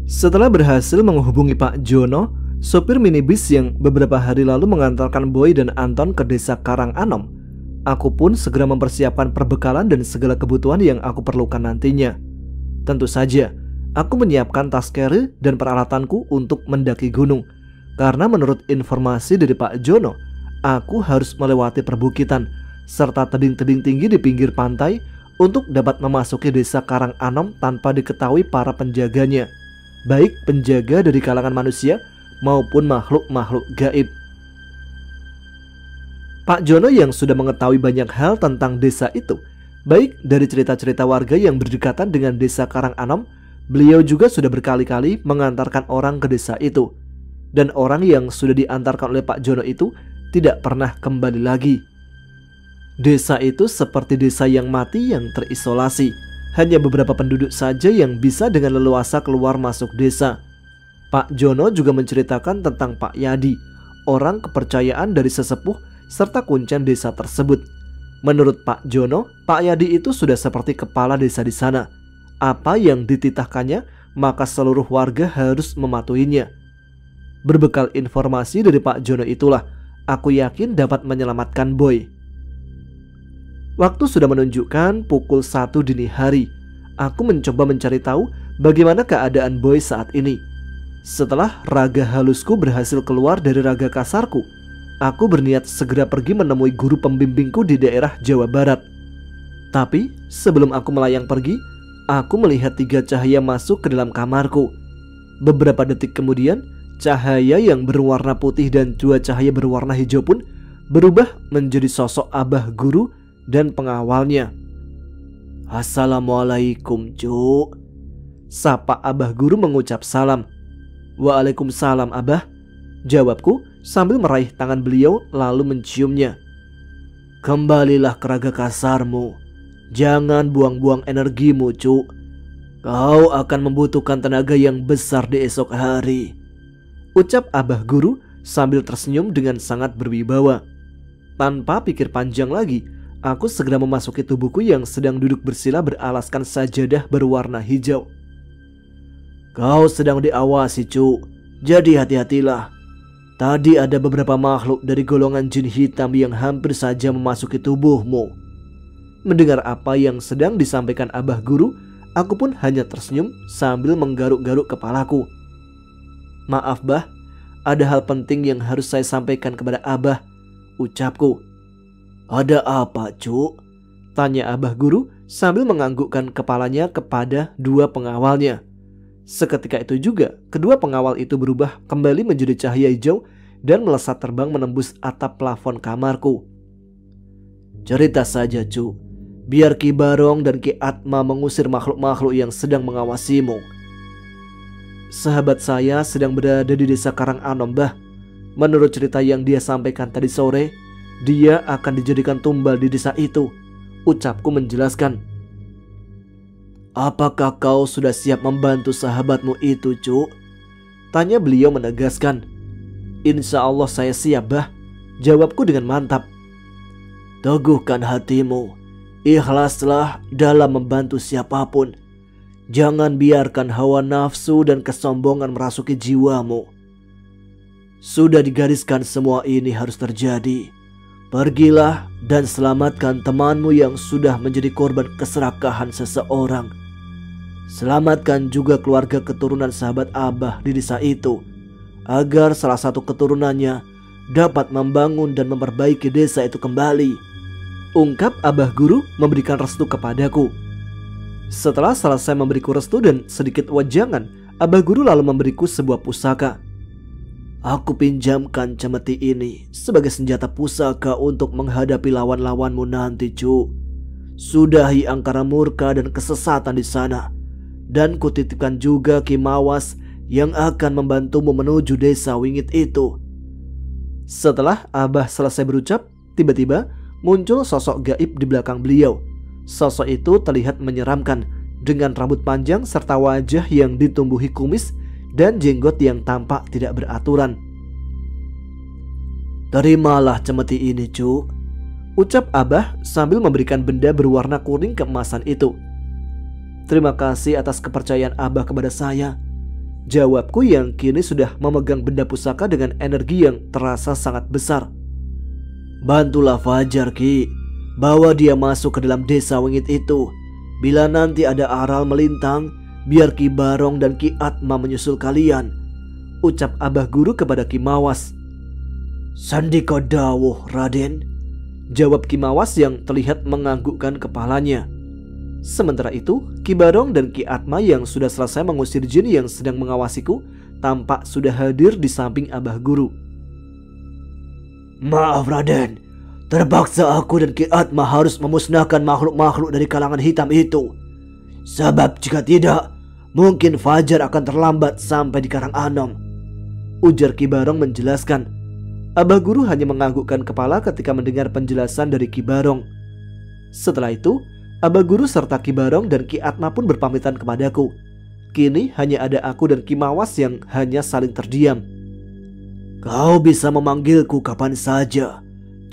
Setelah berhasil menghubungi Pak Jono, sopir minibus yang beberapa hari lalu mengantarkan Boy dan Anton ke desa Karanganom, aku pun segera mempersiapkan perbekalan dan segala kebutuhan yang aku perlukan nantinya. Tentu saja, aku menyiapkan tas carry dan peralatanku untuk mendaki gunung. Karena menurut informasi dari Pak Jono, aku harus melewati perbukitan serta tebing-tebing tinggi di pinggir pantai untuk dapat memasuki desa Karanganom tanpa diketahui para penjaganya, baik penjaga dari kalangan manusia maupun makhluk-makhluk gaib. Pak Jono yang sudah mengetahui banyak hal tentang desa itu, baik dari cerita-cerita warga yang berdekatan dengan desa Karanganom, beliau juga sudah berkali-kali mengantarkan orang ke desa itu. Dan orang yang sudah diantarkan oleh Pak Jono itu tidak pernah kembali lagi. Desa itu seperti desa yang mati yang terisolasi. Hanya beberapa penduduk saja yang bisa dengan leluasa keluar masuk desa. Pak Jono juga menceritakan tentang Pak Yadi, orang kepercayaan dari sesepuh serta kuncen desa tersebut. Menurut Pak Jono, Pak Yadi itu sudah seperti kepala desa di sana. Apa yang dititahkannya, maka seluruh warga harus mematuhinya. Berbekal informasi dari Pak Jono itulah, aku yakin dapat menyelamatkan Boy. Waktu sudah menunjukkan pukul 1 dini hari. Aku mencoba mencari tahu bagaimana keadaan Boy saat ini. Setelah raga halusku berhasil keluar dari raga kasarku, aku berniat segera pergi menemui guru pembimbingku di daerah Jawa Barat. Tapi sebelum aku melayang pergi, aku melihat 3 cahaya masuk ke dalam kamarku. Beberapa detik kemudian, cahaya yang berwarna putih dan 2 cahaya berwarna hijau pun berubah menjadi sosok abah guru dan pengawalnya. "Assalamualaikum, Cuk," sapa abah guru mengucap salam. "Waalaikumsalam, abah," jawabku sambil meraih tangan beliau lalu menciumnya. "Kembalilah ke raga kasarmu. Jangan buang-buang energimu, Cuk. Kau akan membutuhkan tenaga yang besar di esok hari," ucap abah guru sambil tersenyum dengan sangat berwibawa. Tanpa pikir panjang lagi, aku segera memasuki tubuhku yang sedang duduk bersila beralaskan sajadah berwarna hijau. "Kau sedang diawasi, Cuk. Jadi hati-hatilah. Tadi ada beberapa makhluk dari golongan jin hitam yang hampir saja memasuki tubuhmu." Mendengar apa yang sedang disampaikan abah guru, aku pun hanya tersenyum sambil menggaruk-garuk kepalaku. "Maaf, Bah, ada hal penting yang harus saya sampaikan kepada Abah," ucapku. "Ada apa, Cuk?" tanya abah guru sambil menganggukkan kepalanya kepada 2 pengawalnya. Seketika itu juga, kedua pengawal itu berubah kembali menjadi cahaya hijau dan melesat terbang menembus atap plafon kamarku. "Cerita saja, Cuk. Biar Ki Barong dan Ki Atma mengusir makhluk-makhluk yang sedang mengawasimu." "Sahabat saya sedang berada di desa Karanganom, Bah. Menurut cerita yang dia sampaikan tadi sore, dia akan dijadikan tumbal di desa itu," ucapku menjelaskan. "Apakah kau sudah siap membantu sahabatmu itu, Cuk?" tanya beliau menegaskan. "Insya Allah saya siap, Bah," jawabku dengan mantap. "Teguhkan hatimu, ikhlaslah dalam membantu siapapun. Jangan biarkan hawa nafsu dan kesombongan merasuki jiwamu. Sudah digariskan semua ini harus terjadi. Pergilah dan selamatkan temanmu yang sudah menjadi korban keserakahan seseorang. Selamatkan juga keluarga keturunan sahabat Abah di desa itu, agar salah satu keturunannya dapat membangun dan memperbaiki desa itu kembali," ungkap abah guru memberikan restu kepadaku. Setelah selesai memberiku restu dan sedikit wejangan, abah guru lalu memberiku sebuah pusaka. "Aku pinjamkan cemeti ini sebagai senjata pusaka untuk menghadapi lawan-lawanmu nanti, Cuk. Sudahi angkara murka dan kesesatan di sana. Dan kutitipkan juga Ki Mawas yang akan membantumu menuju desa Wingit itu." Setelah abah selesai berucap, tiba-tiba muncul sosok gaib di belakang beliau. Sosok itu terlihat menyeramkan dengan rambut panjang serta wajah yang ditumbuhi kumis dan jenggot yang tampak tidak beraturan. "Terimalah cemeti ini, Cuk," ucap abah sambil memberikan benda berwarna kuning keemasan itu. "Terima kasih atas kepercayaan abah kepada saya. Jawabku yang kini sudah memegang benda pusaka dengan energi yang terasa sangat besar. Bantulah Fajar, Ki. Bawa dia masuk ke dalam desa Wingit itu. Bila nanti ada aral melintang, biar Ki Barong dan Ki Atma menyusul kalian, ucap Abah Guru kepada Ki Mawas. Sandika dawuh, Raden, jawab Ki Mawas yang terlihat menganggukkan kepalanya. Sementara itu, Ki Barong dan Ki Atma yang sudah selesai mengusir jin yang sedang mengawasiku tampak sudah hadir di samping Abah Guru. Maaf Raden, terpaksa aku dan Ki Atma harus memusnahkan makhluk-makhluk dari kalangan hitam itu. Sebab jika tidak, mungkin Fajar akan terlambat sampai di Karang Anom, ujar Ki Barong menjelaskan. Abah Guru hanya menganggukkan kepala ketika mendengar penjelasan dari Ki Barong. Setelah itu, Abah Guru serta Ki Barong dan Ki Atma pun berpamitan kepadaku. Kini hanya ada aku dan Ki Mawas yang hanya saling terdiam. Kau bisa memanggilku kapan saja.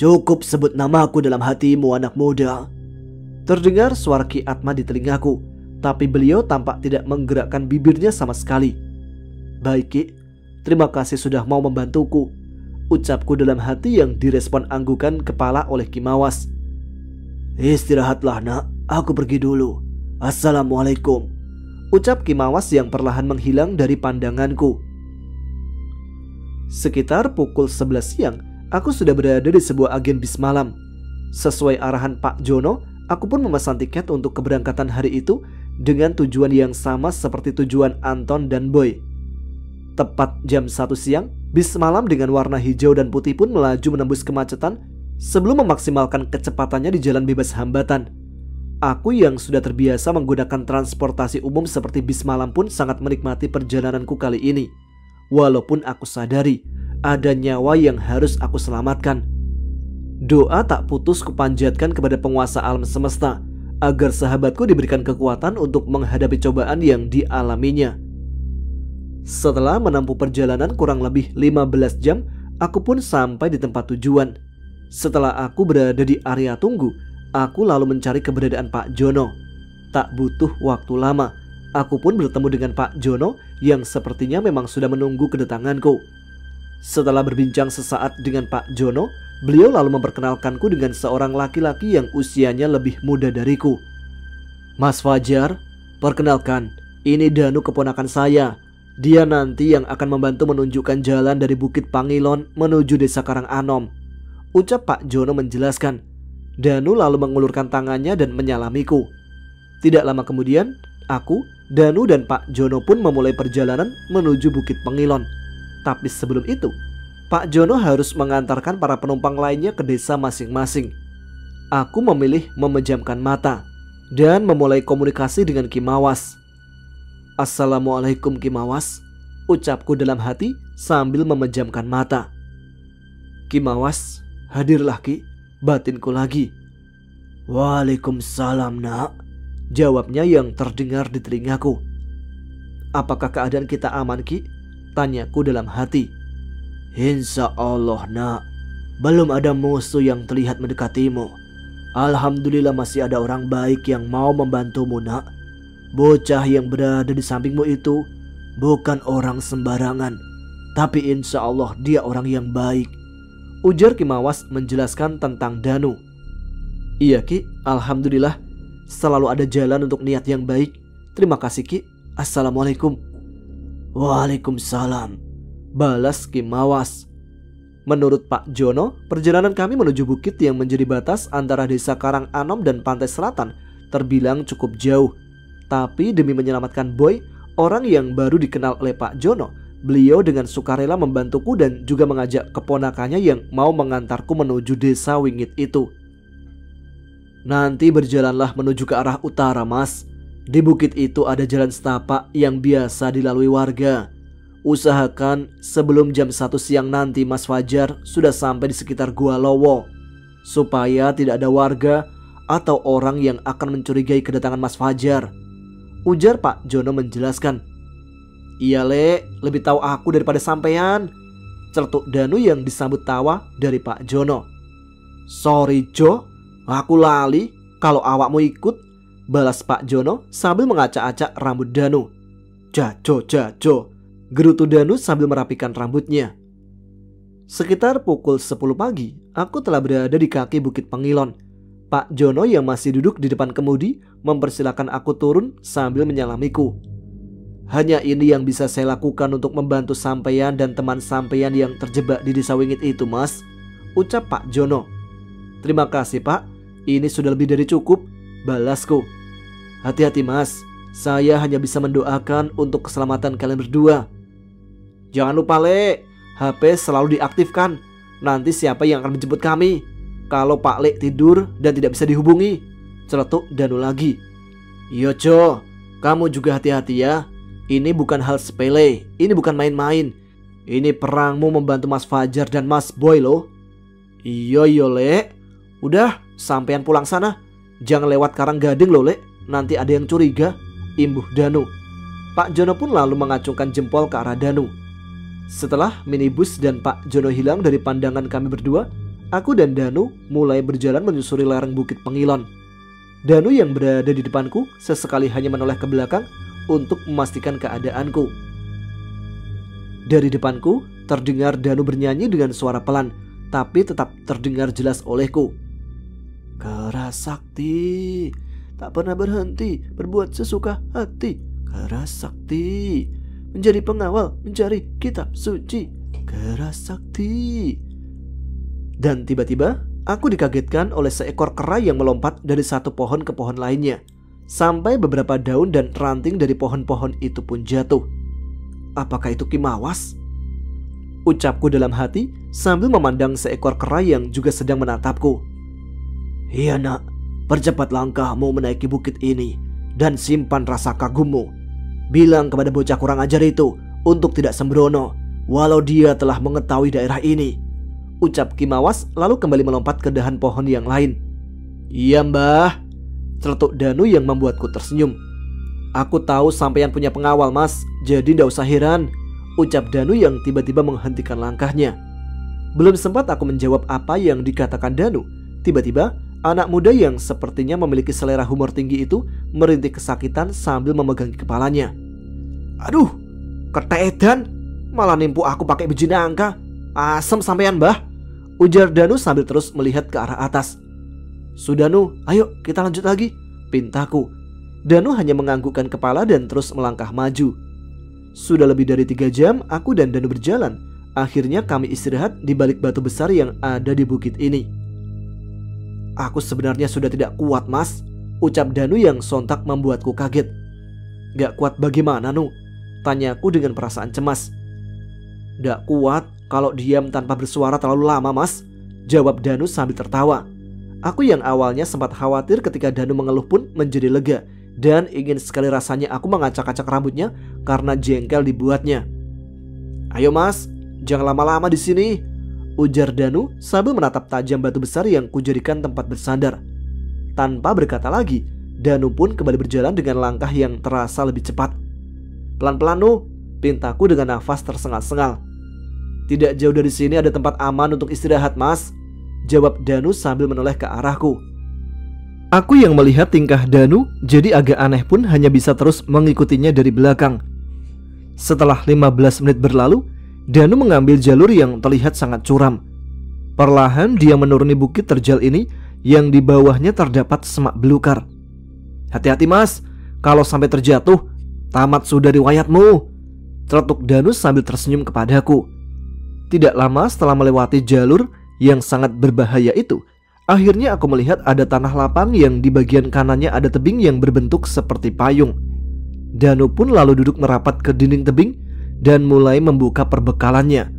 Cukup sebut namaku dalam hatimu, anak muda. Terdengar suara Ki Atma di telingaku, tapi beliau tampak tidak menggerakkan bibirnya sama sekali. Baik Ki, terima kasih sudah mau membantuku, ucapku dalam hati yang direspon anggukan kepala oleh Ki Mawas. Istirahatlah nak, aku pergi dulu. Assalamualaikum, ucap Ki Mawas yang perlahan menghilang dari pandanganku. Sekitar pukul 11 siang, aku sudah berada di sebuah agen bis malam. Sesuai arahan Pak Jono, aku pun memesan tiket untuk keberangkatan hari itu dengan tujuan yang sama seperti tujuan Anton dan Boy. Tepat jam 1 siang, bis malam dengan warna hijau dan putih pun melaju menembus kemacetan sebelum memaksimalkan kecepatannya di jalan bebas hambatan. Aku yang sudah terbiasa menggunakan transportasi umum seperti bis malam pun sangat menikmati perjalananku kali ini. Walaupun aku sadari ada nyawa yang harus aku selamatkan. Doa tak putus kupanjatkan kepada penguasa alam semesta agar sahabatku diberikan kekuatan untuk menghadapi cobaan yang dialaminya. Setelah menempuh perjalanan kurang lebih 15 jam, aku pun sampai di tempat tujuan. Setelah aku berada di area tunggu, aku lalu mencari keberadaan Pak Jono. Tak butuh waktu lama, aku pun bertemu dengan Pak Jono yang sepertinya memang sudah menunggu kedatanganku. Setelah berbincang sesaat dengan Pak Jono, beliau lalu memperkenalkanku dengan seorang laki-laki yang usianya lebih muda dariku. Mas Fajar, perkenalkan, ini Danu keponakan saya. Dia nanti yang akan membantu menunjukkan jalan dari Bukit Pangilon menuju Desa Karang Anom, ucap Pak Jono menjelaskan. Danu lalu mengulurkan tangannya dan menyalamiku. Tidak lama kemudian, aku, Danu dan Pak Jono pun memulai perjalanan menuju Bukit Pangilon. Tapi sebelum itu, Pak Jono harus mengantarkan para penumpang lainnya ke desa masing-masing. Aku memilih memejamkan mata dan memulai komunikasi dengan Ki Mawas. Assalamualaikum Ki Mawas, ucapku dalam hati sambil memejamkan mata. Ki Mawas, hadirlah Ki, batinku lagi. Waalaikumsalam nak, jawabnya yang terdengar di telingaku. Apakah keadaan kita aman Ki? Tanyaku dalam hati. Insya Allah nak, belum ada musuh yang terlihat mendekatimu. Alhamdulillah masih ada orang baik yang mau membantumu nak. Bocah yang berada di sampingmu itu bukan orang sembarangan, tapi insya Allah dia orang yang baik, ujar Ki Mawas menjelaskan tentang Danu. Iya Ki, alhamdulillah selalu ada jalan untuk niat yang baik. Terima kasih Ki. Assalamualaikum. Waalaikumsalam, balas Ki Mawas. Menurut Pak Jono, perjalanan kami menuju bukit yang menjadi batas antara Desa Karang Anom dan pantai selatan terbilang cukup jauh. Tapi demi menyelamatkan Boy, orang yang baru dikenal oleh Pak Jono, beliau dengan sukarela membantuku dan juga mengajak keponakannya yang mau mengantarku menuju desa Wingit itu. Nanti berjalanlah menuju ke arah utara Mas. Di bukit itu ada jalan setapak yang biasa dilalui warga. Usahakan sebelum jam 1 siang nanti Mas Fajar sudah sampai di sekitar Gua Lowo, supaya tidak ada warga atau orang yang akan mencurigai kedatangan Mas Fajar, ujar Pak Jono menjelaskan. Iya Le, lebih tahu aku daripada sampean, celetuk Danu yang disambut tawa dari Pak Jono. Sorry Jo, aku lali kalau awakmu ikut, balas Pak Jono sambil mengacak-acak rambut Danu. Jajo, gerutu Danu sambil merapikan rambutnya. Sekitar pukul 10 pagi, aku telah berada di kaki Bukit Pengilon. Pak Jono yang masih duduk di depan kemudi mempersilahkan aku turun sambil menyalamiku. Hanya ini yang bisa saya lakukan untuk membantu sampeyan dan teman sampeyan yang terjebak di Desa Wingit itu, Mas, ucap Pak Jono. Terima kasih, Pak, ini sudah lebih dari cukup, balasku. Hati-hati, Mas, saya hanya bisa mendoakan untuk keselamatan kalian berdua. Jangan lupa, Le, HP selalu diaktifkan. Nanti siapa yang akan menjemput kami kalau Pak Le tidur dan tidak bisa dihubungi? Celetuk Danu lagi. Yo Jo, kamu juga hati-hati ya. Ini bukan hal sepele, ini bukan main-main. Ini perangmu membantu Mas Fajar dan Mas Boy loh. Iyo Le, udah sampean pulang sana. Jangan lewat Karanggading loh, Le, nanti ada yang curiga, imbuh Danu. Pak Jono pun lalu mengacungkan jempol ke arah Danu. Setelah minibus dan Pak Jono hilang dari pandangan kami berdua, aku dan Danu mulai berjalan menyusuri lereng Bukit Pengilon. Danu yang berada di depanku sesekali hanya menoleh ke belakang untuk memastikan keadaanku. Dari depanku terdengar Danu bernyanyi dengan suara pelan, tapi tetap terdengar jelas olehku. Kerasakti, tak pernah berhenti berbuat sesuka hati. Kerasakti, menjadi pengawal, mencari kitab suci. Kerasakti. Dan tiba-tiba aku dikagetkan oleh seekor kera yang melompat dari satu pohon ke pohon lainnya, sampai beberapa daun dan ranting dari pohon-pohon itu pun jatuh. Apakah itu Kimawas? Ucapku dalam hati sambil memandang seekor kera yang juga sedang menatapku. Iya nak, percepat langkahmu menaiki bukit ini dan simpan rasa kagummu. Bilang kepada bocah kurang ajar itu untuk tidak sembrono walau dia telah mengetahui daerah ini, ucap Kimawas lalu kembali melompat ke dahan pohon yang lain. Iya mbah, celetuk Danu yang membuatku tersenyum. Aku tahu sampeyan punya pengawal, Mas, jadi ndak usah heran, ucap Danu yang tiba-tiba menghentikan langkahnya. Belum sempat aku menjawab apa yang dikatakan Danu, tiba-tiba anak muda yang sepertinya memiliki selera humor tinggi itu merintih kesakitan sambil memegangi kepalanya. Aduh, keteedan, malah nimpu aku pakai biji nangka. Asem sampean mbah, ujar Danu sambil terus melihat ke arah atas. Sudah Nu, ayo kita lanjut lagi, pintaku. Danu hanya menganggukkan kepala dan terus melangkah maju. Sudah lebih dari 3 jam aku dan Danu berjalan. Akhirnya kami istirahat di balik batu besar yang ada di bukit ini. Aku sebenarnya sudah tidak kuat, Mas, ucap Danu yang sontak membuatku kaget. Gak kuat bagaimana, Nu? Tanyaku dengan perasaan cemas. Gak kuat kalau diam tanpa bersuara terlalu lama, Mas, jawab Danu sambil tertawa. Aku yang awalnya sempat khawatir ketika Danu mengeluh pun menjadi lega, dan ingin sekali rasanya aku mengacak-acak rambutnya karena jengkel dibuatnya. Ayo Mas, jangan lama-lama di sini, ujar Danu sambil menatap tajam batu besar yang kujadikan tempat bersandar. Tanpa berkata lagi, Danu pun kembali berjalan dengan langkah yang terasa lebih cepat. Pelan-pelan Nu, pintaku dengan nafas tersengal-sengal. Tidak jauh dari sini ada tempat aman untuk istirahat, Mas, jawab Danu sambil menoleh ke arahku. Aku yang melihat tingkah Danu jadi agak aneh pun hanya bisa terus mengikutinya dari belakang. Setelah 15 menit berlalu, Danu mengambil jalur yang terlihat sangat curam. Perlahan dia menuruni bukit terjal ini yang di bawahnya terdapat semak belukar. Hati-hati Mas, kalau sampai terjatuh, tamat sudah riwayatmu, celetuk Danu sambil tersenyum kepadaku. Tidak lama setelah melewati jalur yang sangat berbahaya itu, akhirnya aku melihat ada tanah lapang yang di bagian kanannya ada tebing yang berbentuk seperti payung. Danu pun lalu duduk merapat ke dinding tebing dan mulai membuka perbekalannya.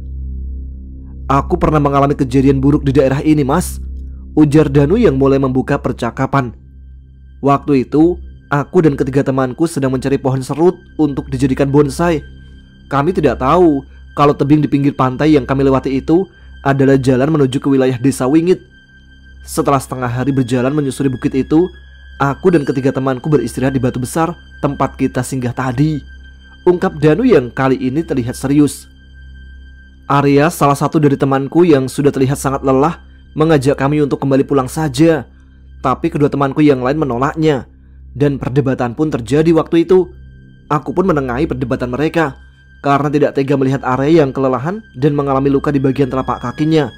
Aku pernah mengalami kejadian buruk di daerah ini, Mas, ujar Danu yang mulai membuka percakapan. Waktu itu, aku dan ketiga temanku sedang mencari pohon serut untuk dijadikan bonsai. Kami tidak tahu kalau tebing di pinggir pantai yang kami lewati itu adalah jalan menuju ke wilayah Desa Wingit. Setelah setengah hari berjalan menyusuri bukit itu, aku dan ketiga temanku beristirahat di batu besar tempat kita singgah tadi, ungkap Danu yang kali ini terlihat serius. Arya, salah satu dari temanku yang sudah terlihat sangat lelah, mengajak kami untuk kembali pulang saja. Tapi kedua temanku yang lain menolaknya, dan perdebatan pun terjadi waktu itu. Aku pun menengahi perdebatan mereka. karena tidak tega melihat Arya yang kelelahan dan mengalami luka di bagian telapak kakinya.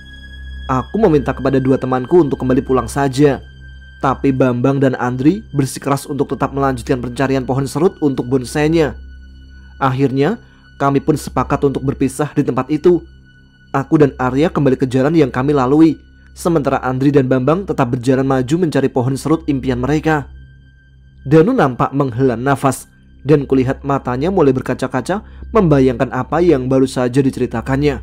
Aku meminta kepada dua temanku untuk kembali pulang saja. Tapi Bambang dan Andri bersikeras untuk tetap melanjutkan pencarian pohon serut untuk bonsainya. Akhirnya kami pun sepakat untuk berpisah di tempat itu. Aku dan Arya kembali ke jalan yang kami lalui, sementara Andri dan Bambang tetap berjalan maju mencari pohon serut impian mereka. Danu nampak menghela nafas, dan kulihat matanya mulai berkaca-kaca membayangkan apa yang baru saja diceritakannya.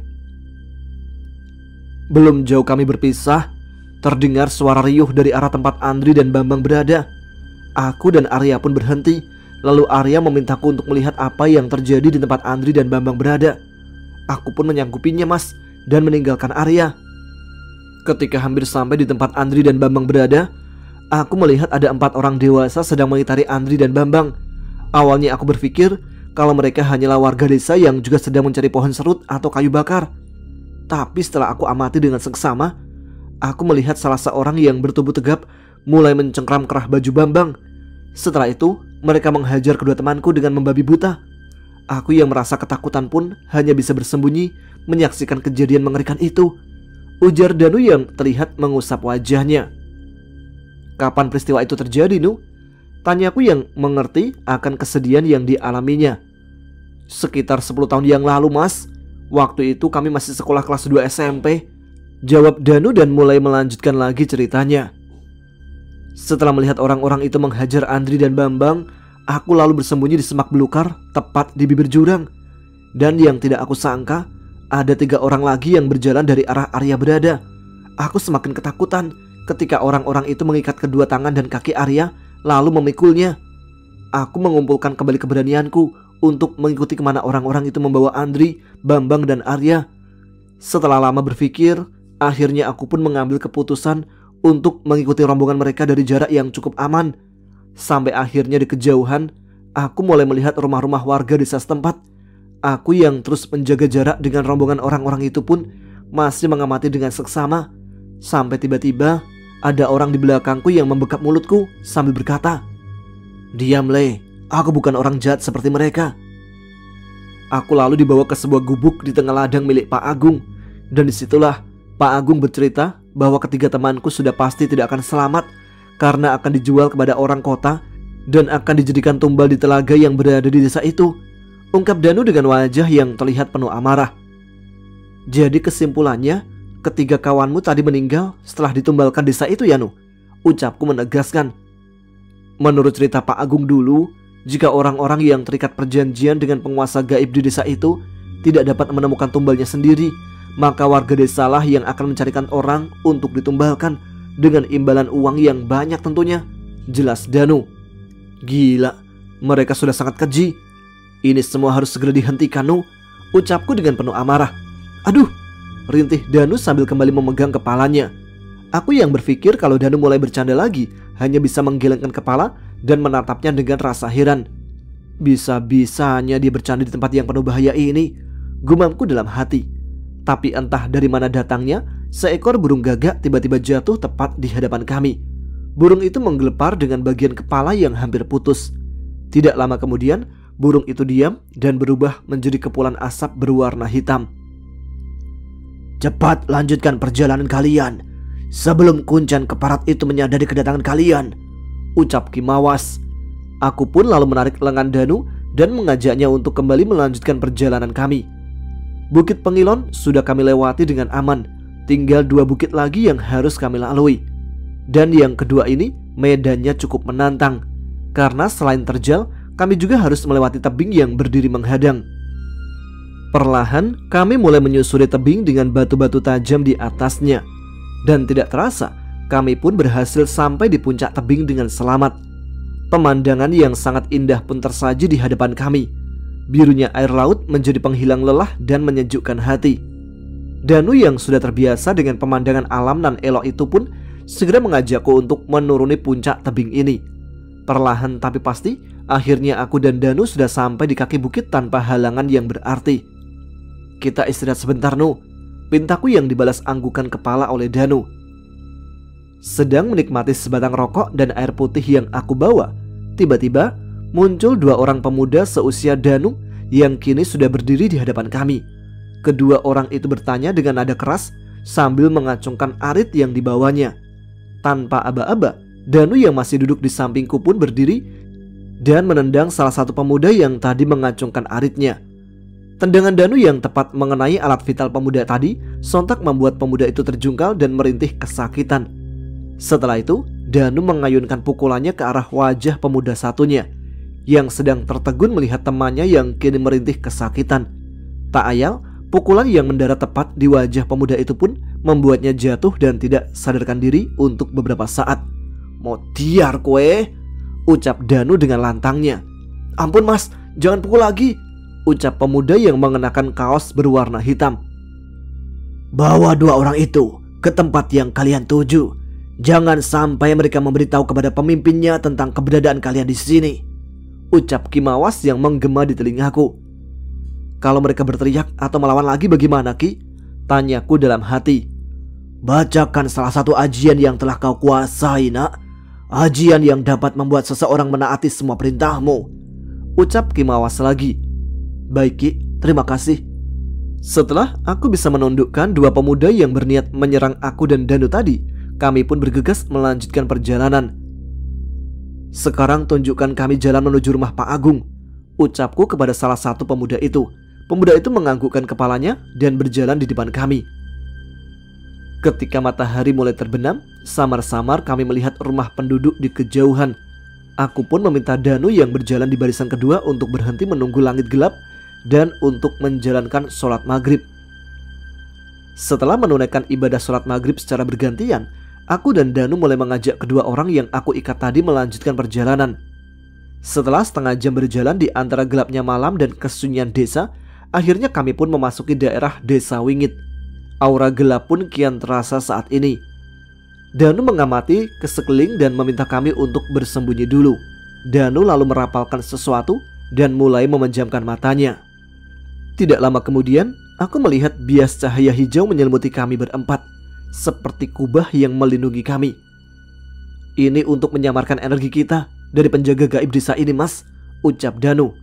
Belum jauh kami berpisah, terdengar suara riuh dari arah tempat Andri dan Bambang berada. Aku dan Arya pun berhenti. Lalu Arya memintaku untuk melihat apa yang terjadi di tempat Andri dan Bambang berada. Aku pun menyanggupinya, Mas, dan meninggalkan Arya. Ketika hampir sampai di tempat Andri dan Bambang berada, aku melihat ada 4 orang dewasa sedang mengitari Andri dan Bambang. Awalnya aku berpikir kalau mereka hanyalah warga desa yang juga sedang mencari pohon serut atau kayu bakar. Tapi setelah aku amati dengan seksama, aku melihat salah seorang yang bertubuh tegap mulai mencengkram kerah baju Bambang. Setelah itu, mereka menghajar kedua temanku dengan membabi buta. Aku yang merasa ketakutan pun hanya bisa bersembunyi menyaksikan kejadian mengerikan itu. Ujar Danu yang terlihat mengusap wajahnya. Kapan peristiwa itu terjadi, Nu? Tanyaku yang mengerti akan kesedihan yang dialaminya. Sekitar 10 tahun yang lalu, Mas. Waktu itu kami masih sekolah kelas 2 SMP. Jawab Danu dan mulai melanjutkan lagi ceritanya. Setelah melihat orang-orang itu menghajar Andri dan Bambang, aku lalu bersembunyi di semak belukar tepat di bibir jurang. Dan yang tidak aku sangka, ada 3 orang lagi yang berjalan dari arah Arya berada. Aku semakin ketakutan ketika orang-orang itu mengikat kedua tangan dan kaki Arya lalu memikulnya. Aku mengumpulkan kembali keberanianku untuk mengikuti kemana orang-orang itu membawa Andri, Bambang, dan Arya. Setelah lama berpikir, akhirnya aku pun mengambil keputusan untuk mengikuti rombongan mereka dari jarak yang cukup aman. Sampai akhirnya di kejauhan, aku mulai melihat rumah-rumah warga desa setempat. Aku yang terus menjaga jarak dengan rombongan orang-orang itu pun masih mengamati dengan seksama. Sampai tiba-tiba ada orang di belakangku yang membekap mulutku sambil berkata, "Diam, Le, aku bukan orang jahat seperti mereka." Aku lalu dibawa ke sebuah gubuk di tengah ladang milik Pak Agung. Dan disitulah Pak Agung bercerita bahwa ketiga temanku sudah pasti tidak akan selamat karena akan dijual kepada orang kota dan akan dijadikan tumbal di telaga yang berada di desa itu. Ungkap Danu dengan wajah yang terlihat penuh amarah. Jadi kesimpulannya, ketiga kawanmu tadi meninggal setelah ditumbalkan desa itu, ya, Nu? Ucapku menegaskan. Menurut cerita Pak Agung dulu, jika orang-orang yang terikat perjanjian dengan penguasa gaib di desa itu tidak dapat menemukan tumbalnya sendiri, maka warga desalah yang akan mencarikan orang untuk ditumbalkan dengan imbalan uang yang banyak tentunya. Jelas Danu. Gila, mereka sudah sangat keji. Ini semua harus segera dihentikan, Nu. Ucapku dengan penuh amarah. Aduh, rintih Danu sambil kembali memegang kepalanya. Aku yang berpikir kalau Danu mulai bercanda lagi hanya bisa menggelengkan kepala dan menatapnya dengan rasa heran. Bisa-bisanya dia bercanda di tempat yang penuh bahaya ini, gumamku dalam hati. Tapi entah dari mana datangnya, seekor burung gagak tiba-tiba jatuh tepat di hadapan kami. Burung itu menggelepar dengan bagian kepala yang hampir putus. Tidak lama kemudian, burung itu diam dan berubah menjadi kepulan asap berwarna hitam. "Cepat lanjutkan perjalanan kalian sebelum kuncen keparat itu menyadari kedatangan kalian," ucap Kimawas. Aku pun lalu menarik lengan Danu dan mengajaknya untuk kembali melanjutkan perjalanan kami. Bukit Pengilon sudah kami lewati dengan aman. Tinggal 2 bukit lagi yang harus kami lalui. Dan yang kedua ini medannya cukup menantang, karena selain terjal, kami juga harus melewati tebing yang berdiri menghadang. Perlahan kami mulai menyusuri tebing dengan batu-batu tajam di atasnya. Dan tidak terasa, kami pun berhasil sampai di puncak tebing dengan selamat. Pemandangan yang sangat indah pun tersaji di hadapan kami. Birunya air laut menjadi penghilang lelah dan menyejukkan hati. Danu yang sudah terbiasa dengan pemandangan alam nan elok itu pun segera mengajakku untuk menuruni puncak tebing ini. Perlahan tapi pasti, akhirnya aku dan Danu sudah sampai di kaki bukit tanpa halangan yang berarti. "Kita istirahat sebentar, Nu," pintaku yang dibalas anggukan kepala oleh Danu. Sedang menikmati sebatang rokok dan air putih yang aku bawa, tiba-tiba muncul 2 orang pemuda seusia Danu yang kini sudah berdiri di hadapan kami. Kedua orang itu bertanya dengan nada keras sambil mengacungkan arit yang dibawanya. Tanpa aba-aba, Danu yang masih duduk di sampingku pun berdiri dan menendang salah satu pemuda yang tadi mengacungkan aritnya. Tendangan Danu yang tepat mengenai alat vital pemuda tadi sontak membuat pemuda itu terjungkal dan merintih kesakitan. Setelah itu, Danu mengayunkan pukulannya ke arah wajah pemuda satunya yang sedang tertegun melihat temannya yang kini merintih kesakitan. Tak ayal, pukulan yang mendarat tepat di wajah pemuda itu pun membuatnya jatuh dan tidak sadarkan diri untuk beberapa saat. "Modiar kue," ucap Danu dengan lantangnya. "Ampun mas, jangan pukul lagi," ucap pemuda yang mengenakan kaos berwarna hitam. "Bawa dua orang itu ke tempat yang kalian tuju. Jangan sampai mereka memberitahu kepada pemimpinnya tentang keberadaan kalian di sini," ucap Kimawas yang menggema di telingaku. "Kalau mereka berteriak atau melawan lagi bagaimana, Ki?" tanyaku dalam hati. "Bacakan salah satu ajian yang telah kau kuasai, nak. Ajian yang dapat membuat seseorang menaati semua perintahmu," ucap Kimawas lagi. "Baik Ki, terima kasih." Setelah aku bisa menundukkan dua pemuda yang berniat menyerang aku dan Danu tadi, kami pun bergegas melanjutkan perjalanan. "Sekarang tunjukkan kami jalan menuju rumah Pak Agung," ucapku kepada salah satu pemuda itu. Pemuda itu menganggukkan kepalanya dan berjalan di depan kami. Ketika matahari mulai terbenam, samar-samar kami melihat rumah penduduk di kejauhan. Aku pun meminta Danu yang berjalan di barisan kedua untuk berhenti menunggu langit gelap dan untuk menjalankan sholat maghrib. Setelah menunaikan ibadah sholat maghrib secara bergantian, aku dan Danu mulai mengajak kedua orang yang aku ikat tadi melanjutkan perjalanan. Setelah setengah jam berjalan di antara gelapnya malam dan kesunyian desa, akhirnya kami pun memasuki daerah Desa Wingit. Aura gelap pun kian terasa saat ini. Danu mengamati ke sekeliling dan meminta kami untuk bersembunyi dulu. Danu lalu merapalkan sesuatu dan mulai memejamkan matanya. Tidak lama kemudian, aku melihat bias cahaya hijau menyelimuti kami berempat, seperti kubah yang melindungi kami. "Ini untuk menyamarkan energi kita dari penjaga gaib desa ini, mas," ucap Danu.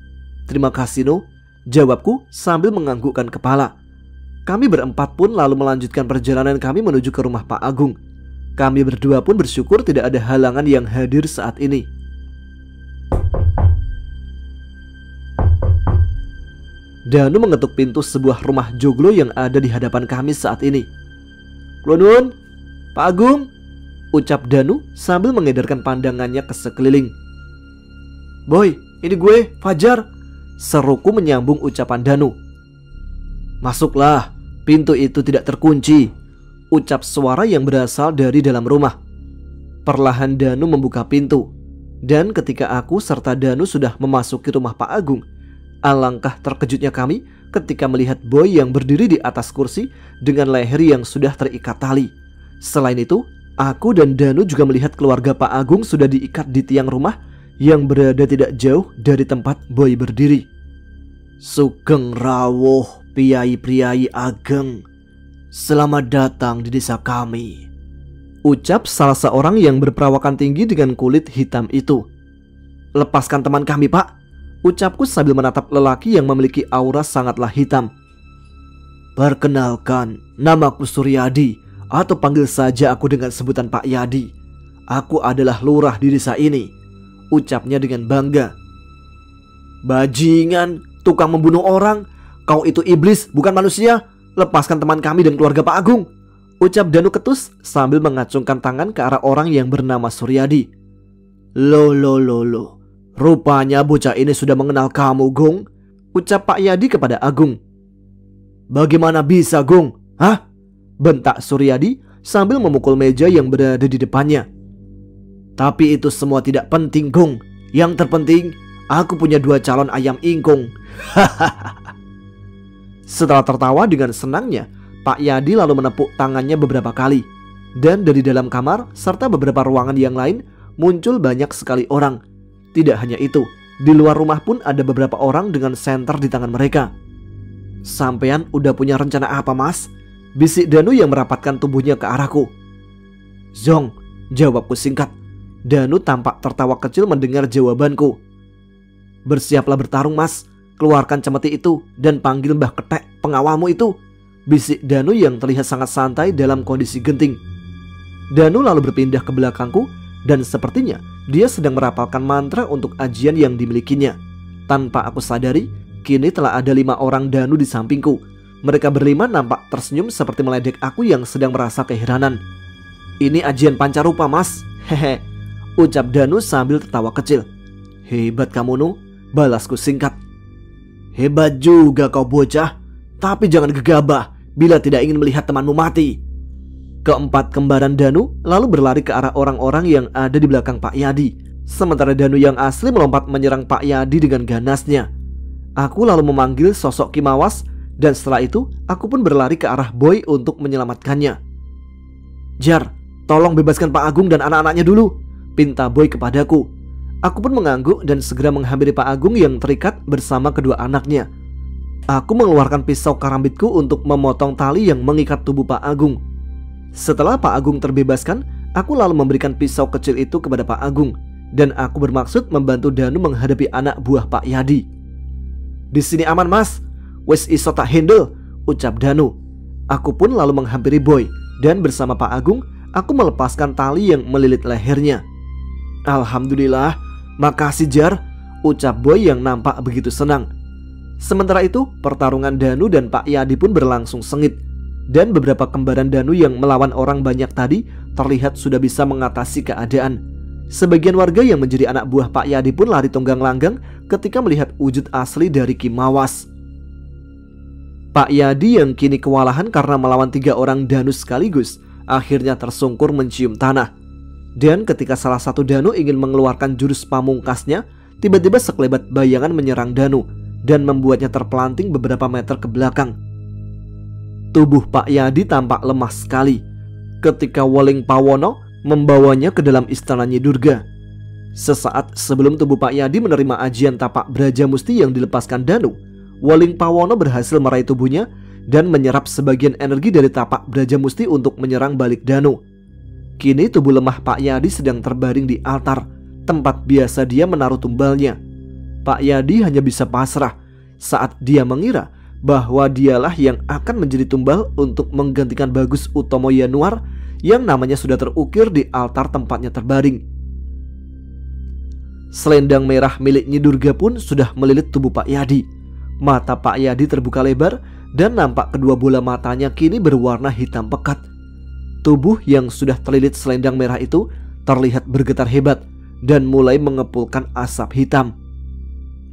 "Terima kasih, No," jawabku sambil menganggukkan kepala. Kami berempat pun lalu melanjutkan perjalanan kami menuju ke rumah Pak Agung. Kami berdua pun bersyukur tidak ada halangan yang hadir saat ini. Danu mengetuk pintu sebuah rumah joglo yang ada di hadapan kami saat ini. "Klonun, Pak Agung," ucap Danu sambil mengedarkan pandangannya ke sekeliling. "Boy, ini gue, Fajar," seruku menyambung ucapan Danu. "Masuklah, pintu itu tidak terkunci," ucap suara yang berasal dari dalam rumah. Perlahan Danu membuka pintu, dan ketika aku serta Danu sudah memasuki rumah Pak Agung, alangkah terkejutnya kami ketika melihat Boy yang berdiri di atas kursi dengan leher yang sudah terikat tali. Selain itu, aku dan Danu juga melihat keluarga Pak Agung sudah diikat di tiang rumah yang berada tidak jauh dari tempat Boy berdiri. "Sugeng rawuh priai-priai ageng, selamat datang di desa kami," ucap salah seorang yang berperawakan tinggi dengan kulit hitam itu. "Lepaskan teman kami, Pak," ucapku sambil menatap lelaki yang memiliki aura sangatlah hitam. "Perkenalkan, namaku Suryadi, atau panggil saja aku dengan sebutan Pak Yadi. Aku adalah lurah di desa ini," ucapnya dengan bangga. "Bajingan, tukang membunuh orang, kau itu iblis bukan manusia. Lepaskan teman kami dan keluarga Pak Agung," ucap Danu ketus sambil mengacungkan tangan ke arah orang yang bernama Suryadi. Lo, rupanya bocah ini sudah mengenal kamu, Gung," ucap Pak Yadi kepada Agung. "Bagaimana bisa, Gung? Hah?" bentak Suryadi sambil memukul meja yang berada di depannya. "Tapi itu semua tidak penting, Gung. Yang terpenting, aku punya 2 calon ayam ingkung." Setelah tertawa dengan senangnya, Pak Yadi lalu menepuk tangannya beberapa kali. Dan dari dalam kamar serta beberapa ruangan yang lain muncul banyak sekali orang. Tidak hanya itu, di luar rumah pun ada beberapa orang dengan senter di tangan mereka. "Sampean udah punya rencana apa, Mas?" bisik Danu yang merapatkan tubuhnya ke arahku. "Zong," jawabku singkat. Danu tampak tertawa kecil mendengar jawabanku. "Bersiaplah bertarung, Mas. keluarkan cemeti itu dan panggil Mbah Ketek, pengawalmu itu, bisik Danu yang terlihat sangat santai dalam kondisi genting. Danu lalu berpindah ke belakangku dan sepertinya dia sedang merapalkan mantra untuk ajian yang dimilikinya. Tanpa aku sadari, kini telah ada 5 orang Danu di sampingku. Mereka berlima nampak tersenyum seperti meledek aku yang sedang merasa keheranan. "Ini ajian pancarupa, Mas." "Hehe," ucap Danu sambil tertawa kecil. "Hebat kamu, Nu," balasku singkat. "Hebat juga kau bocah, tapi jangan gegabah bila tidak ingin melihat temanmu mati." Keempat kembaran Danu lalu berlari ke arah orang-orang yang ada di belakang Pak Yadi. Sementara Danu yang asli melompat menyerang Pak Yadi dengan ganasnya. Aku lalu memanggil sosok Kimawas dan setelah itu aku pun berlari ke arah Boy untuk menyelamatkannya. "Jar, tolong bebaskan Pak Agung dan anak-anaknya dulu," pinta Boy kepadaku. Aku pun mengangguk dan segera menghampiri Pak Agung yang terikat bersama kedua anaknya. Aku mengeluarkan pisau karambitku untuk memotong tali yang mengikat tubuh Pak Agung. Setelah Pak Agung terbebaskan, aku lalu memberikan pisau kecil itu kepada Pak Agung dan aku bermaksud membantu Danu menghadapi anak buah Pak Yadi. "Di sini aman, Mas. Wes iso tak handle," ucap Danu. Aku pun lalu menghampiri Boy dan bersama Pak Agung aku melepaskan tali yang melilit lehernya. "Alhamdulillah, makasih Jar," ucap Boy yang nampak begitu senang. Sementara itu pertarungan Danu dan Pak Yadi pun berlangsung sengit. Dan beberapa kembaran Danu yang melawan orang banyak tadi terlihat sudah bisa mengatasi keadaan. Sebagian warga yang menjadi anak buah Pak Yadi pun lari tunggang-langgang ketika melihat wujud asli dari Kimawas. Pak Yadi yang kini kewalahan karena melawan 3 orang Danu sekaligus akhirnya tersungkur mencium tanah. Dan ketika salah satu Danu ingin mengeluarkan jurus pamungkasnya, tiba-tiba sekelebat bayangan menyerang Danu dan membuatnya terpelanting beberapa meter ke belakang. Tubuh Pak Yadi tampak lemah sekali ketika Weling Pawono membawanya ke dalam istana Nyi Durga. Sesaat sebelum tubuh Pak Yadi menerima ajian tapak Brajamusti yang dilepaskan Danu, Weling Pawono berhasil meraih tubuhnya dan menyerap sebagian energi dari tapak Brajamusti untuk menyerang balik Danu. Kini tubuh lemah Pak Yadi sedang terbaring di altar, tempat biasa dia menaruh tumbalnya. Pak Yadi hanya bisa pasrah saat dia mengira bahwa dialah yang akan menjadi tumbal untuk menggantikan Bagus Utomo Yanuar yang namanya sudah terukir di altar tempatnya terbaring. Selendang merah milik Nyi Durga pun sudah melilit tubuh Pak Yadi. Mata Pak Yadi terbuka lebar dan nampak kedua bola matanya kini berwarna hitam pekat. Tubuh yang sudah terlilit selendang merah itu terlihat bergetar hebat dan mulai mengepulkan asap hitam.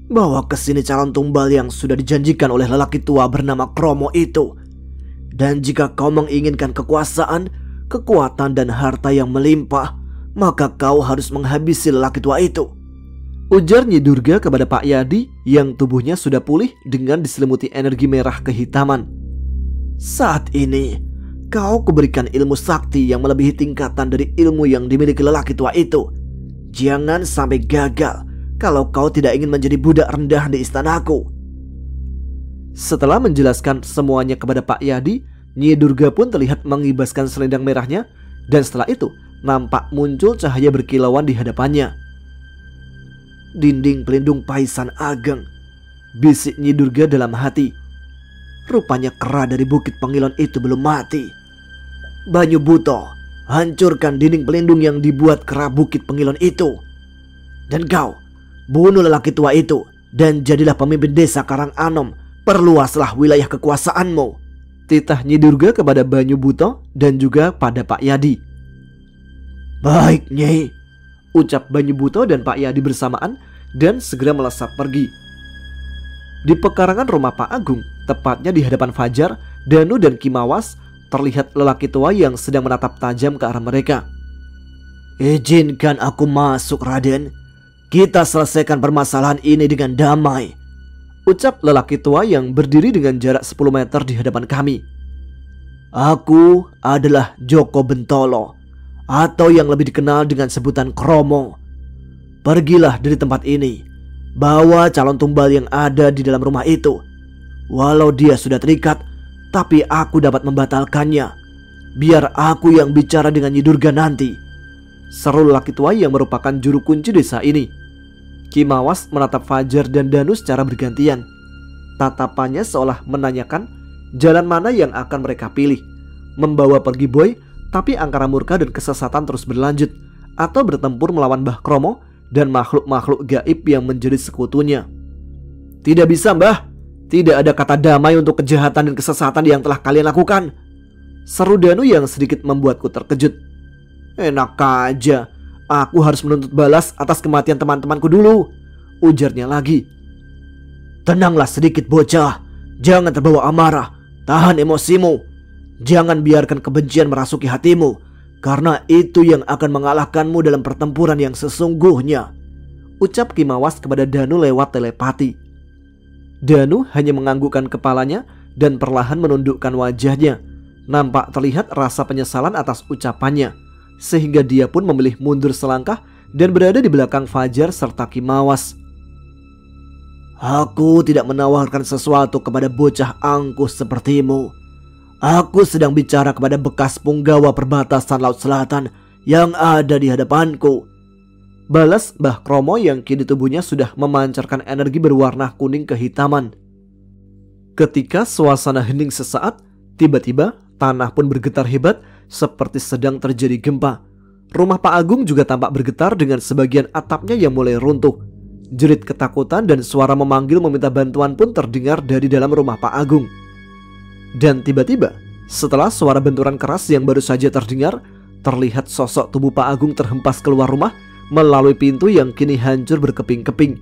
"Bawa ke sini calon tumbal yang sudah dijanjikan oleh lelaki tua bernama Kromo itu. Dan jika kau menginginkan kekuasaan, kekuatan dan harta yang melimpah, maka kau harus menghabisi lelaki tua itu," ujar Nyi Durga kepada Pak Yadi yang tubuhnya sudah pulih dengan diselimuti energi merah kehitaman. "Saat ini kau kuberikan ilmu sakti yang melebihi tingkatan dari ilmu yang dimiliki lelaki tua itu. Jangan sampai gagal kalau kau tidak ingin menjadi budak rendah di istanaku." Setelah menjelaskan semuanya kepada Pak Yadi, Nyi Durga pun terlihat mengibaskan selendang merahnya dan setelah itu nampak muncul cahaya berkilauan di hadapannya. "Dinding pelindung Paisan Ageng," bisik Nyi Durga dalam hati. "Rupanya kera dari Bukit Pengilon itu belum mati. Banyu Buto, hancurkan dinding pelindung yang dibuat kera Bukit Pengilon itu. Dan kau, bunuh lelaki tua itu dan jadilah pemimpin desa Karanganom. Perluaslah wilayah kekuasaanmu," titah Nyi Durga kepada Banyu Buto dan juga pada Pak Yadi. "Baik Nyai," ucap Banyu Buto dan Pak Yadi bersamaan dan segera melesat pergi. Di pekarangan rumah Pak Agung, tepatnya di hadapan Fajar, Danu dan Kimawas, terlihat lelaki tua yang sedang menatap tajam ke arah mereka. "Izinkan aku masuk, Raden. Kita selesaikan permasalahan ini dengan damai," ucap lelaki tua yang berdiri dengan jarak 10 meter di hadapan kami. "Aku adalah Joko Bentolo, atau yang lebih dikenal dengan sebutan Kromo. Pergilah dari tempat ini. Bawa calon tumbal yang ada di dalam rumah itu. Walau dia sudah terikat, tapi aku dapat membatalkannya. Biar aku yang bicara dengan Nyi Durga nanti," seru lelaki tua yang merupakan juru kunci desa ini. Kimawas menatap Fajar dan Danu secara bergantian. Tatapannya seolah menanyakan jalan mana yang akan mereka pilih, membawa pergi Boy tapi angkara murka dan kesesatan terus berlanjut, atau bertempur melawan Mbah Kromo dan makhluk-makhluk gaib yang menjadi sekutunya. Tidak bisa, Mbah. Tidak ada kata damai untuk kejahatan dan kesesatan yang telah kalian lakukan, seru Danu yang sedikit membuatku terkejut. Enak aja, aku harus menuntut balas atas kematian teman-temanku dulu, ujarnya lagi. Tenanglah sedikit bocah, jangan terbawa amarah, tahan emosimu. Jangan biarkan kebencian merasuki hatimu, karena itu yang akan mengalahkanmu dalam pertempuran yang sesungguhnya, ucap Kimawas kepada Danu lewat telepati. Danu hanya menganggukkan kepalanya dan perlahan menundukkan wajahnya. Nampak terlihat rasa penyesalan atas ucapannya, sehingga dia pun memilih mundur selangkah dan berada di belakang Fajar serta Kimawas. Aku tidak menawarkan sesuatu kepada bocah angkuh sepertimu. Aku sedang bicara kepada bekas punggawa perbatasan Laut Selatan yang ada di hadapanku, balas Mbah Kromo yang kini tubuhnya sudah memancarkan energi berwarna kuning kehitaman. Ketika suasana hening sesaat, tiba-tiba tanah pun bergetar hebat seperti sedang terjadi gempa. Rumah Pak Agung juga tampak bergetar dengan sebagian atapnya yang mulai runtuh. Jerit ketakutan dan suara memanggil meminta bantuan pun terdengar dari dalam rumah Pak Agung. Dan tiba-tiba, setelah suara benturan keras yang baru saja terdengar, terlihat sosok tubuh Pak Agung terhempas keluar rumah melalui pintu yang kini hancur berkeping-keping.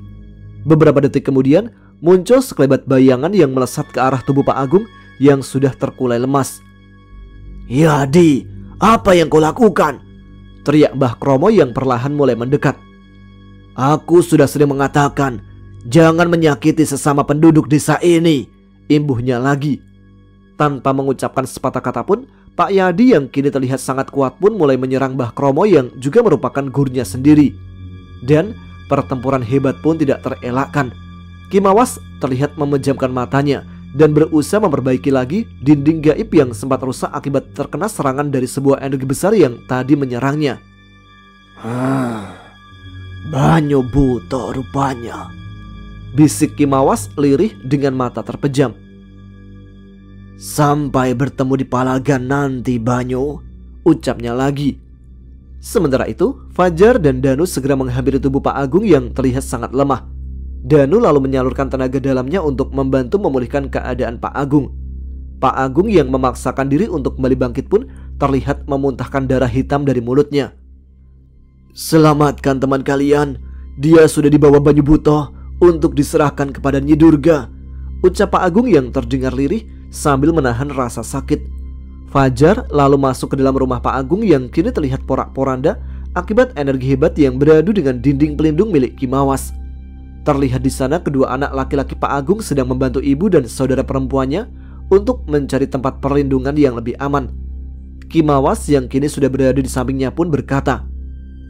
Beberapa detik kemudian muncul sekelebat bayangan yang melesat ke arah tubuh Pak Agung yang sudah terkulai lemas. Yadi, apa yang kau lakukan? Teriak Mbah Kromo yang perlahan mulai mendekat. Aku sudah sering mengatakan, jangan menyakiti sesama penduduk desa ini, imbuhnya lagi. Tanpa mengucapkan sepatah kata pun, Pak Yadi yang kini terlihat sangat kuat pun mulai menyerang Mbah Kromo yang juga merupakan gurunya sendiri. Dan pertempuran hebat pun tidak terelakkan. Kimawas terlihat memejamkan matanya dan berusaha memperbaiki lagi dinding gaib yang sempat rusak akibat terkena serangan dari sebuah energi besar yang tadi menyerangnya. Banyu buta rupanya, bisik Kimawas lirih dengan mata terpejam. Sampai bertemu di Palagan nanti Banyu, ucapnya lagi. Sementara itu, Fajar dan Danu segera menghampiri tubuh Pak Agung yang terlihat sangat lemah. Danu lalu menyalurkan tenaga dalamnya untuk membantu memulihkan keadaan Pak Agung. Pak Agung yang memaksakan diri untuk kembali bangkit pun terlihat memuntahkan darah hitam dari mulutnya. Selamatkan teman kalian, dia sudah dibawa Banyu Buto untuk diserahkan kepada Nyi Durga, ucap Pak Agung yang terdengar lirih sambil menahan rasa sakit. Fajar lalu masuk ke dalam rumah Pak Agung yang kini terlihat porak-poranda akibat energi hebat yang beradu dengan dinding pelindung milik Kimawas. Terlihat di sana kedua anak laki-laki Pak Agung sedang membantu ibu dan saudara perempuannya untuk mencari tempat perlindungan yang lebih aman. Kimawas yang kini sudah berada di sampingnya pun berkata,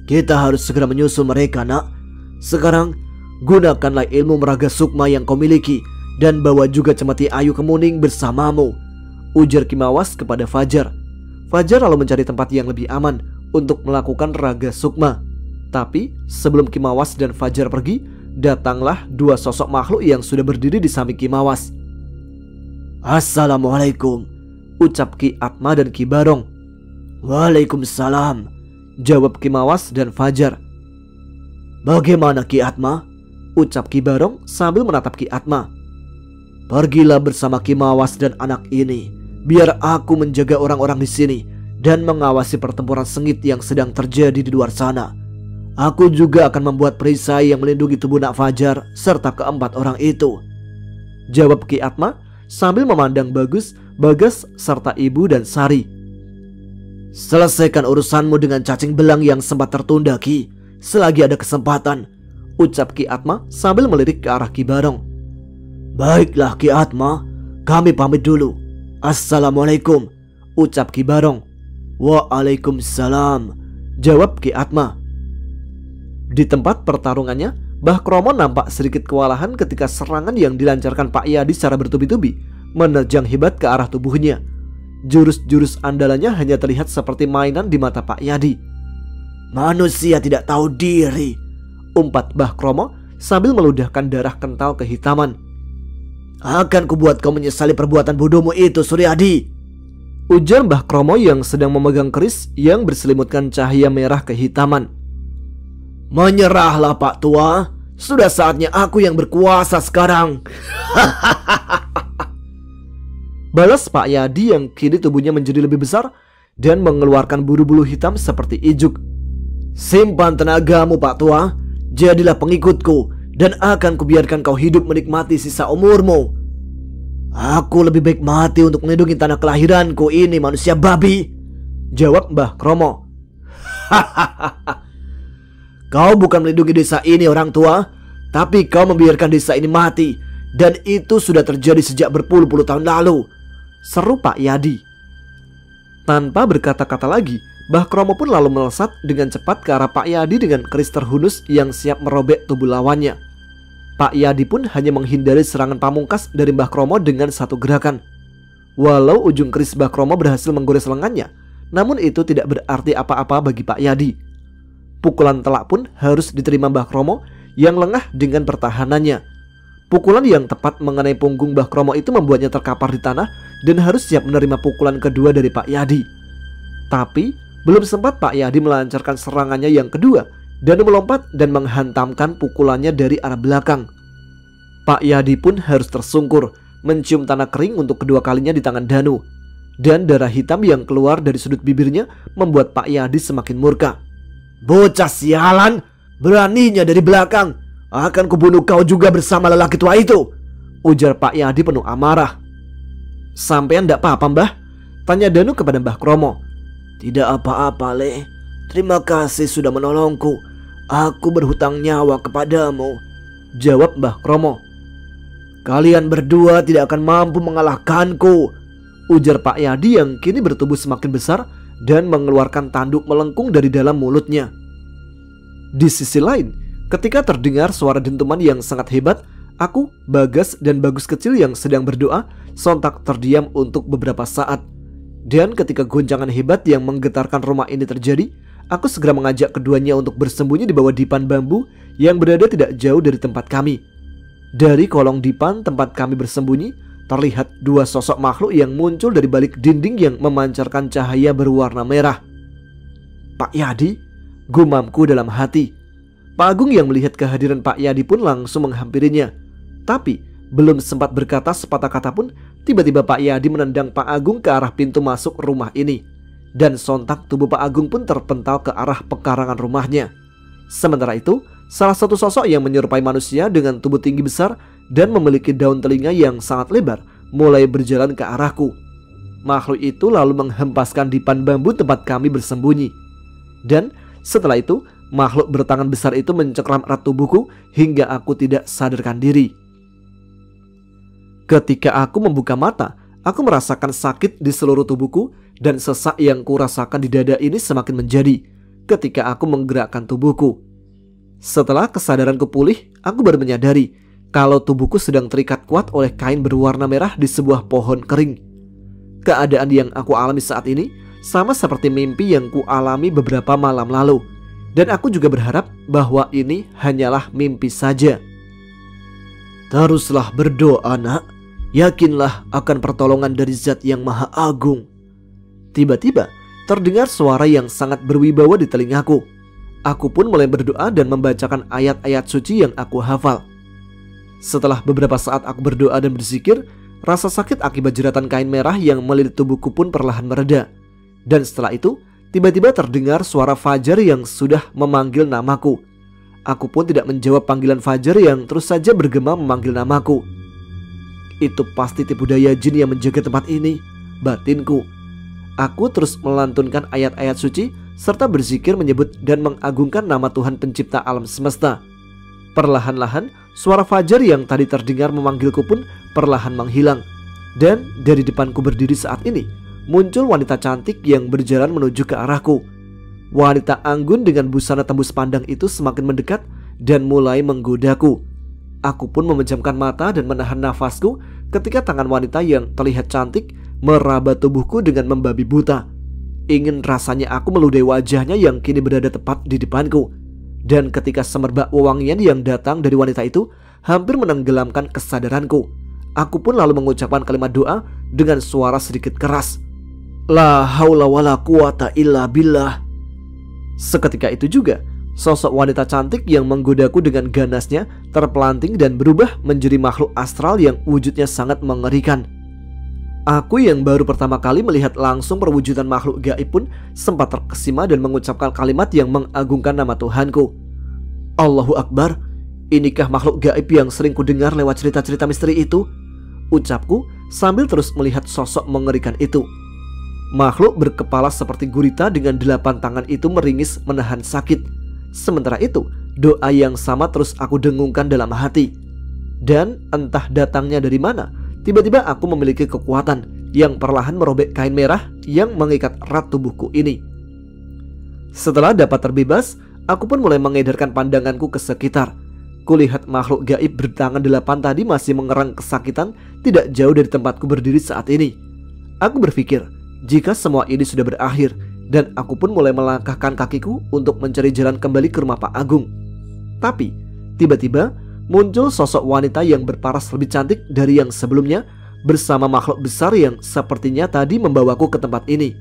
kita harus segera menyusul mereka, nak. Sekarang gunakanlah ilmu meraga sukma yang kau miliki dan bawa juga cemeti ayu kemuning bersamamu, ujar Kimawas kepada Fajar. Fajar lalu mencari tempat yang lebih aman untuk melakukan raga sukma. Tapi sebelum Kimawas dan Fajar pergi, datanglah dua sosok makhluk yang sudah berdiri di samping Kimawas. Assalamualaikum, ucap Ki Atma dan Ki Barong. Waalaikumsalam, jawab Kimawas dan Fajar. Bagaimana Ki Atma? Ucap Ki Barong sambil menatap Ki Atma. Pergilah bersama Kimawas dan anak ini, biar aku menjaga orang-orang di sini dan mengawasi pertempuran sengit yang sedang terjadi di luar sana. Aku juga akan membuat perisai yang melindungi tubuh Nak Fajar serta keempat orang itu, jawab Ki Atma sambil memandang Bagas serta Ibu dan Sari. Selesaikan urusanmu dengan cacing belang yang sempat tertunda, Ki, selagi ada kesempatan, ucap Ki Atma sambil melirik ke arah Ki Barong. Baiklah Ki Atma, kami pamit dulu. Assalamualaikum, ucap Ki Barong. Waalaikumsalam, jawab Ki Atma. Di tempat pertarungannya, Mbah Kromo nampak sedikit kewalahan ketika serangan yang dilancarkan Pak Yadi secara bertubi-tubi menerjang hebat ke arah tubuhnya. Jurus-jurus andalannya hanya terlihat seperti mainan di mata Pak Yadi. Manusia tidak tahu diri, umpat Mbah Kromo sambil meludahkan darah kental kehitaman. Akan kubuat kau menyesali perbuatan bodohmu itu, Suryadi. Ujar Mbah Kromo yang sedang memegang keris yang berselimutkan cahaya merah kehitaman. Menyerahlah Pak Tua. Sudah saatnya aku yang berkuasa sekarang. Balas Pak Yadi yang kini tubuhnya menjadi lebih besar dan mengeluarkan bulu-bulu hitam seperti ijuk. Simpan tenagamu Pak Tua. Jadilah pengikutku dan akan kubiarkan kau hidup menikmati sisa umurmu. Aku lebih baik mati untuk melindungi tanah kelahiranku ini, manusia babi. Jawab Mbah Kromo. Kau bukan melindungi desa ini orang tua, tapi kau membiarkan desa ini mati. Dan itu sudah terjadi sejak berpuluh-puluh tahun lalu. Seru Pak Yadi. Tanpa berkata-kata lagi, Mbah Kromo pun lalu melesat dengan cepat ke arah Pak Yadi dengan keris terhunus yang siap merobek tubuh lawannya. Pak Yadi pun hanya menghindari serangan pamungkas dari Mbah Kromo dengan satu gerakan. Walau ujung keris Mbah Kromo berhasil menggores lengannya, namun itu tidak berarti apa-apa bagi Pak Yadi. Pukulan telak pun harus diterima Mbah Kromo yang lengah dengan pertahanannya. Pukulan yang tepat mengenai punggung Mbah Kromo itu membuatnya terkapar di tanah dan harus siap menerima pukulan kedua dari Pak Yadi. Tapi belum sempat Pak Yadi melancarkan serangannya yang kedua, Danu melompat dan menghantamkan pukulannya dari arah belakang. Pak Yadi pun harus tersungkur, mencium tanah kering untuk kedua kalinya di tangan Danu. Dan darah hitam yang keluar dari sudut bibirnya membuat Pak Yadi semakin murka. Bocah sialan, beraninya dari belakang. Akan kubunuh kau juga bersama lelaki tua itu, ujar Pak Yadi penuh amarah. Sampean ndak apa-apa Mbah? Tanya Danu kepada Mbah Kromo. Tidak apa-apa Le, terima kasih sudah menolongku. Aku berhutang nyawa kepadamu, jawab Mbah Kromo. Kalian berdua tidak akan mampu mengalahkanku, ujar Pak Yadi yang kini bertubuh semakin besar dan mengeluarkan tanduk melengkung dari dalam mulutnya. Di sisi lain, ketika terdengar suara dentuman yang sangat hebat, aku, Bagas, dan Bagus kecil yang sedang berdoa sontak terdiam untuk beberapa saat. Dan ketika goncangan hebat yang menggetarkan rumah ini terjadi, aku segera mengajak keduanya untuk bersembunyi di bawah dipan bambu yang berada tidak jauh dari tempat kami. Dari kolong dipan tempat kami bersembunyi, terlihat dua sosok makhluk yang muncul dari balik dinding yang memancarkan cahaya berwarna merah. Pak Yadi, gumamku dalam hati. Pak Agung yang melihat kehadiran Pak Yadi pun langsung menghampirinya. Tapi belum sempat berkata sepatah kata pun, tiba-tiba Pak Yadi menendang Pak Agung ke arah pintu masuk rumah ini. Dan sontak tubuh Pak Agung pun terpental ke arah pekarangan rumahnya. Sementara itu, salah satu sosok yang menyerupai manusia dengan tubuh tinggi besar dan memiliki daun telinga yang sangat lebar mulai berjalan ke arahku. Makhluk itu lalu menghempaskan dipan bambu tempat kami bersembunyi. Dan setelah itu, makhluk bertangan besar itu mencengkram erat tubuhku hingga aku tidak sadarkan diri. Ketika aku membuka mata, aku merasakan sakit di seluruh tubuhku dan sesak yang kurasakan di dada ini semakin menjadi ketika aku menggerakkan tubuhku. Setelah kesadaranku pulih, aku baru menyadari kalau tubuhku sedang terikat kuat oleh kain berwarna merah di sebuah pohon kering. Keadaan yang aku alami saat ini sama seperti mimpi yang ku alami beberapa malam lalu. Dan aku juga berharap bahwa ini hanyalah mimpi saja. Teruslah berdoa nak. Yakinlah akan pertolongan dari Zat yang Maha Agung. Tiba-tiba terdengar suara yang sangat berwibawa di telingaku. Aku pun mulai berdoa dan membacakan ayat-ayat suci yang aku hafal. Setelah beberapa saat aku berdoa dan berzikir, rasa sakit akibat jeratan kain merah yang melilit tubuhku pun perlahan mereda. Dan setelah itu, tiba-tiba terdengar suara Fajar yang sudah memanggil namaku. Aku pun tidak menjawab panggilan Fajar yang terus saja bergema memanggil namaku. Itu pasti tipu daya jin yang menjaga tempat ini, batinku. Aku terus melantunkan ayat-ayat suci serta berzikir menyebut dan mengagungkan nama Tuhan pencipta alam semesta. Perlahan-lahan suara Fajar yang tadi terdengar memanggilku pun perlahan menghilang. Dan dari depanku berdiri saat ini muncul wanita cantik yang berjalan menuju ke arahku. Wanita anggun dengan busana tembus pandang itu semakin mendekat dan mulai menggodaku. Aku pun memejamkan mata dan menahan nafasku ketika tangan wanita yang terlihat cantik meraba tubuhku dengan membabi buta. Ingin rasanya aku meludahi wajahnya yang kini berada tepat di depanku. Dan ketika semerbak wewangian yang datang dari wanita itu hampir menenggelamkan kesadaranku, Aku pun lalu mengucapkan kalimat doa dengan suara sedikit keras. La haula wala quwata illa billah. Seketika itu juga, sosok wanita cantik yang menggodaku dengan ganasnya terpelanting dan berubah menjadi makhluk astral yang wujudnya sangat mengerikan. Aku yang baru pertama kali melihat langsung perwujudan makhluk gaib pun sempat terkesima dan mengucapkan kalimat yang mengagungkan nama Tuhanku. Allahu Akbar, inikah makhluk gaib yang sering kudengar lewat cerita-cerita misteri itu? Ucapku sambil terus melihat sosok mengerikan itu. Makhluk berkepala seperti gurita dengan 8 tangan itu meringis menahan sakit. Sementara itu, doa yang sama terus aku dengungkan dalam hati. Dan entah datangnya dari mana, tiba-tiba aku memiliki kekuatan yang perlahan merobek kain merah yang mengikat erat tubuhku ini. Setelah dapat terbebas, aku pun mulai mengedarkan pandanganku ke sekitar. Kulihat makhluk gaib bertangan 8 tadi masih mengerang kesakitan tidak jauh dari tempatku berdiri saat ini. Aku berpikir, jika semua ini sudah berakhir, dan aku pun mulai melangkahkan kakiku untuk mencari jalan kembali ke rumah Pak Agung. Tapi, tiba-tiba muncul sosok wanita yang berparas lebih cantik dari yang sebelumnya bersama makhluk besar yang sepertinya tadi membawaku ke tempat ini.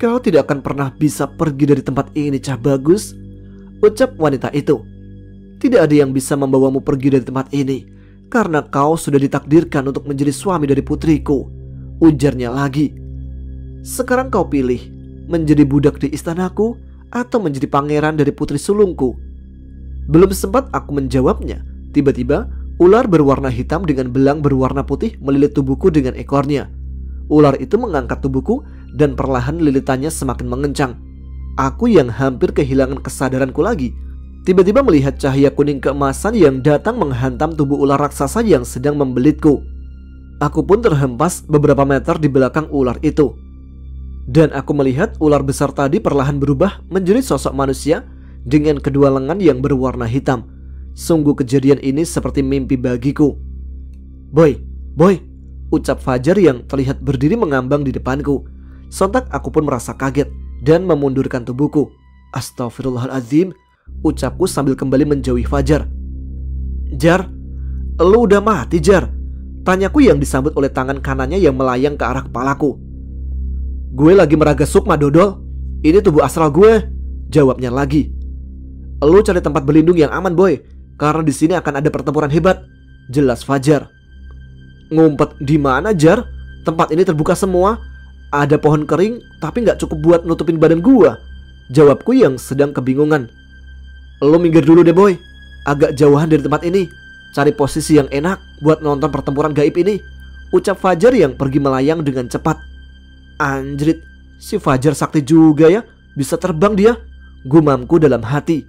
Kau tidak akan pernah bisa pergi dari tempat ini, Cah Bagus, ucap wanita itu. Tidak ada yang bisa membawamu pergi dari tempat ini, karena kau sudah ditakdirkan untuk menjadi suami dari putriku, ujarnya lagi. Sekarang kau pilih, menjadi budak di istanaku atau menjadi pangeran dari putri sulungku. Belum sempat aku menjawabnya, tiba-tiba ular berwarna hitam dengan belang berwarna putih melilit tubuhku dengan ekornya. Ular itu mengangkat tubuhku dan perlahan lilitannya semakin mengencang. Aku yang hampir kehilangan kesadaranku lagi, tiba-tiba melihat cahaya kuning keemasan yang datang menghantam tubuh ular raksasa yang sedang membelitku. Aku pun terhempas beberapa meter di belakang ular itu. Dan aku melihat ular besar tadi perlahan berubah menjadi sosok manusia dengan kedua lengan yang berwarna hitam. Sungguh kejadian ini seperti mimpi bagiku. Boy, ucap Fajar yang terlihat berdiri mengambang di depanku. Sontak aku pun merasa kaget dan memundurkan tubuhku. Astaghfirullahaladzim, ucapku sambil kembali menjauhi Fajar. Jar, lu udah mati Jar? Tanyaku yang disambut oleh tangan kanannya yang melayang ke arah kepalaku. Gue lagi meraga sukma dodol. Ini tubuh astral gue, jawabnya lagi. Lu cari tempat berlindung yang aman boy, karena di sini akan ada pertempuran hebat, jelas Fajar. Ngumpet di mana Jar? Tempat ini terbuka semua. Ada pohon kering tapi gak cukup buat nutupin badan gua, jawabku yang sedang kebingungan. Lu minggir dulu deh boy, agak jauhan dari tempat ini. Cari posisi yang enak buat nonton pertempuran gaib ini, ucap Fajar yang pergi melayang dengan cepat. Anjrit, si Fajar sakti juga ya, bisa terbang dia, gumamku dalam hati.